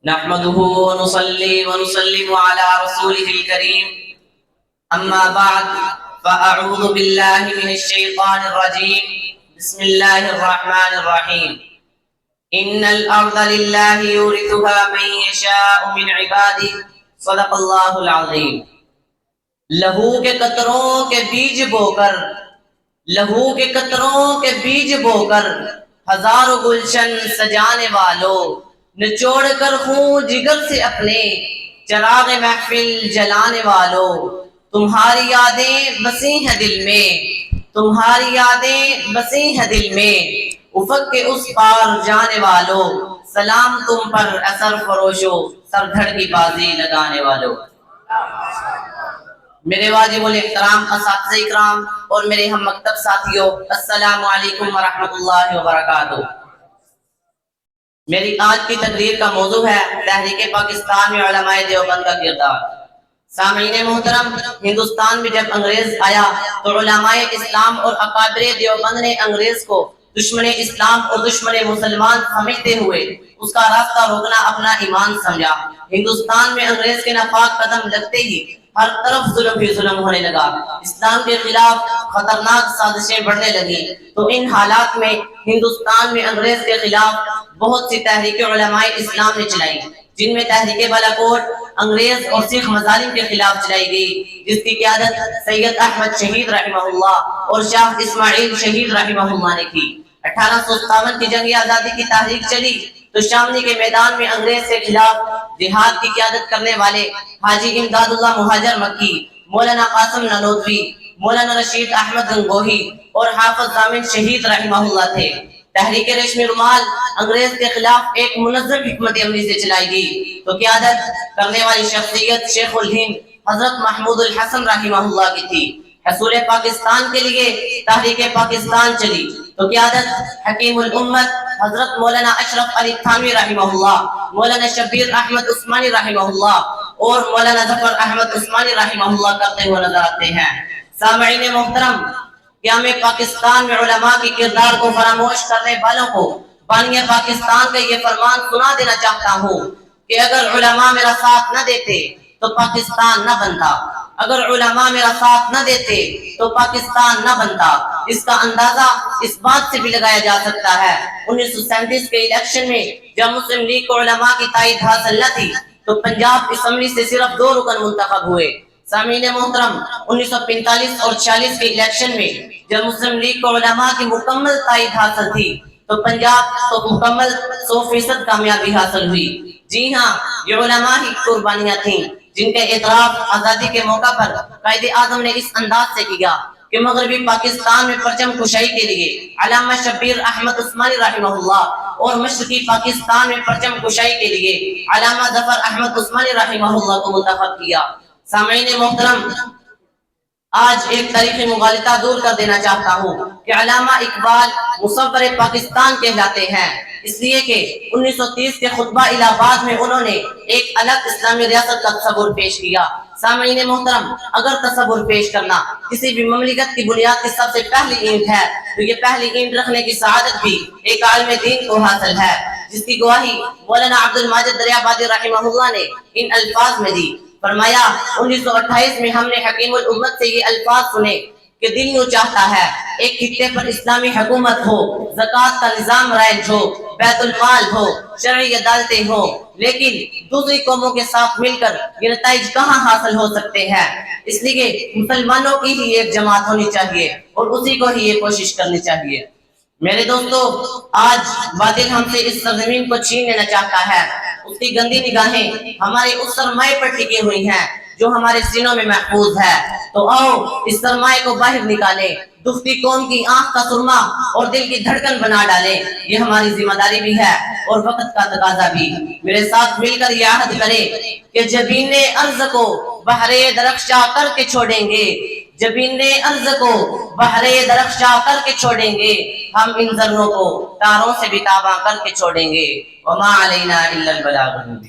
نحمده ونصلي ونسلم على رسوله الكريم أما بعد فأعوذ بالله من الشيطان الرجيم بسم الله الرحمن الرحيم إن الأرض لله يورثها من يشاء من عباده صدق الله العظيم لہو کے قطروں کے بیج بو کر لہو کے قطروں کے بیج بو کر ہزاروں گلشن سجانے والوں نچوڑ کر خون جگر سے اپنے چراغ محفل جلانے والوں تمہاری یادیں بسی ہیں دل میں تمہاری یادیں بسی ہیں دل میں افق کے اس پار جانے والوں سلام تم پر اثر فروشو سر دھڑ کی بازی لگانے والوں میرے واجب الاحترام اساتذہ اکرام اور میرے ہم مکتب ساتھیوں السلام علیکم ورحمۃ اللہ وبرکاتہ۔ میری آج کی تقریر کا موضوع ہے تحریک پاکستان میں علماء دیوبند کا کردار۔ سامعین محترم، ہندوستان میں جب انگریز آیا تو علماء اسلام اور اکابر دیوبند نے انگریز کو دشمن اسلام اور دشمن مسلمان سمجھتے ہوئے اس کا راستہ روکنا اپنا ایمان سمجھا۔ ہندوستان میں انگریز کے ناپاک قدم لگتے ہی ہر طرف ظلم ہی ظلم ہونے لگا، اسلام کے خلاف خطرناک سازشیں بڑھنے لگی۔ تو ان حالات میں ہندوستان میں انگریز کے خلاف بہت سی تحریک علماء اسلام نے چلائی، جن میں تحریک بالاکوٹ انگریز اور سکھ مظالم کے خلاف چلائی گئی، جس کی قیادت سید احمد شہید رحمہ اللہ اور شاہ اسماعیل شہید رحمہ اللہ نے کی۔ 1857 کی جنگ آزادی کی تحریک چلی تو شاملی کے میدان میں انگریز کے خلاف جہاد کی قیادت کرنے والے حاجی امداد اللہ مہاجر مکی، مولانا قاسم نانوتوی، مولانا رشید احمد گنگوہی اور حافظ ضامن شہید رحمہ اللہ تھے۔ تحریک ریشمی رومال انگریز کے خلاف ایک منظم حکمت عملی سے چلائی گئی تو قیادت کرنے والی شخصیت شیخ الہند حضرت محمود الحسن رحمہ اللہ کی تھی۔ حصول پاکستان کے لیے تحریک پاکستان چلی تو قیادت حکیم الامت حضرت مولانا اشرف علی تھانوی رحمہ اللہ، مولانا شبیر احمد عثمانی رحمہ اللہ اور مولانا ظفر احمد عثمانی رحمہ اللہ کرتے ہوئے نظر آتے ہیں۔ سامعین محترم، قیام پاکستان میں علماء کی کردار کو فراموش کرنے والوں کو بانی پاکستان کا یہ فرمان سنا دینا چاہتا ہوں کہ اگر علماء میرا ساتھ نہ دیتے تو پاکستان نہ بنتا، اگر علماء میرا ساتھ نہ دیتے تو پاکستان نہ بنتا۔ اس کا اندازہ اس بات سے بھی لگایا جا سکتا ہے 1937 کے الیکشن میں جب مسلم لیگ کو علماء کی تائید حاصل نہ تھی تو پنجاب اسمبلی سے صرف 2 رکن منتخب ہوئے۔ سامعین محترم، 1945 اور 46 کے الیکشن میں جب مسلم لیگ کو علماء کی مکمل تائید حاصل تھی تو پنجاب کو مکمل 100% کامیابی حاصل ہوئی۔ جی ہاں، یہ علماء ہی قربانیاں تھیں جن کے اعتراف آزادی کے موقع پر قائد اعظم نے اس انداز سے کیا کہ مغربی پاکستان میں پرچم کشائی کے لیے علامہ شبیر احمد عثمانی رحمہ اللہ اور مشرقی پاکستان میں پرچم کشائی کے لیے علامہ ظفر احمد عثمانی رحمہ اللہ کو منتخب کیا۔ سامعین محترم، آج ایک تاریخی مغالطہ دور کر دینا چاہتا ہوں کہ علامہ اقبال مصور پاکستان کہلاتے ہیں، اس لیے کہ 1930 کے خطبہ الہ آباد میں انہوں نے ایک الگ اسلامی ریاست کا تصور پیش کیا۔ سامعین محترم، اگر تصور پیش کرنا کسی بھی مملکت کی بنیاد کی سب سے پہلی اینٹ ہے تو یہ پہلی اینٹ رکھنے کی سعادت بھی ایک عالم دین کو حاصل ہے، جس کی گواہی مولانا عبد الماجد دریابادی رحمہ اللہ نے ان الفاظ میں دی۔ فرمایا 1928 میں ہم نے حکیم الامت سے یہ الفاظ سنے کہ دل یوں چاہتا ہے ایک خطے پر اسلامی حکومت ہو، زکوٰۃ کا نظام رائج ہو، بیت المال ہو، شرعی عدالتیں ہو، لیکن دوسری قوموں کے ساتھ مل کر یہ نتائج کہاں حاصل ہو سکتے ہیں؟ اس لیے مسلمانوں کی ہی ایک جماعت ہونی چاہیے اور اسی کو ہی یہ کوشش کرنی چاہیے۔ میرے دوستو، آج باطل ہم سے اس سرزمین کو چھین لینا چاہتا ہے، اس کی گندی نگاہیں ہمارے اس سرمائے پر ٹکی ہوئی ہیں جو ہمارے سینوں میں محفوظ ہے۔ تو آؤ اس سرمائے کو باہر نکالیں، دکھتی قوم کی آنکھ کا سرما اور دل کی دھڑکن بنا ڈالیں، یہ ہماری ذمہ داری بھی ہے اور وقت کا تقاضا بھی۔ میرے ساتھ مل کر یہ عہد کریں کہ جبین ارض کو بحر درخشاں کر کے چھوڑیں گے، جبین ارض کو بحر درخشاں کر کے چھوڑیں گے، ہم ان ذروں کو تاروں سے بھی تاباں کر کے چھوڑیں گے۔ وما علینا الا البلاغ المبین۔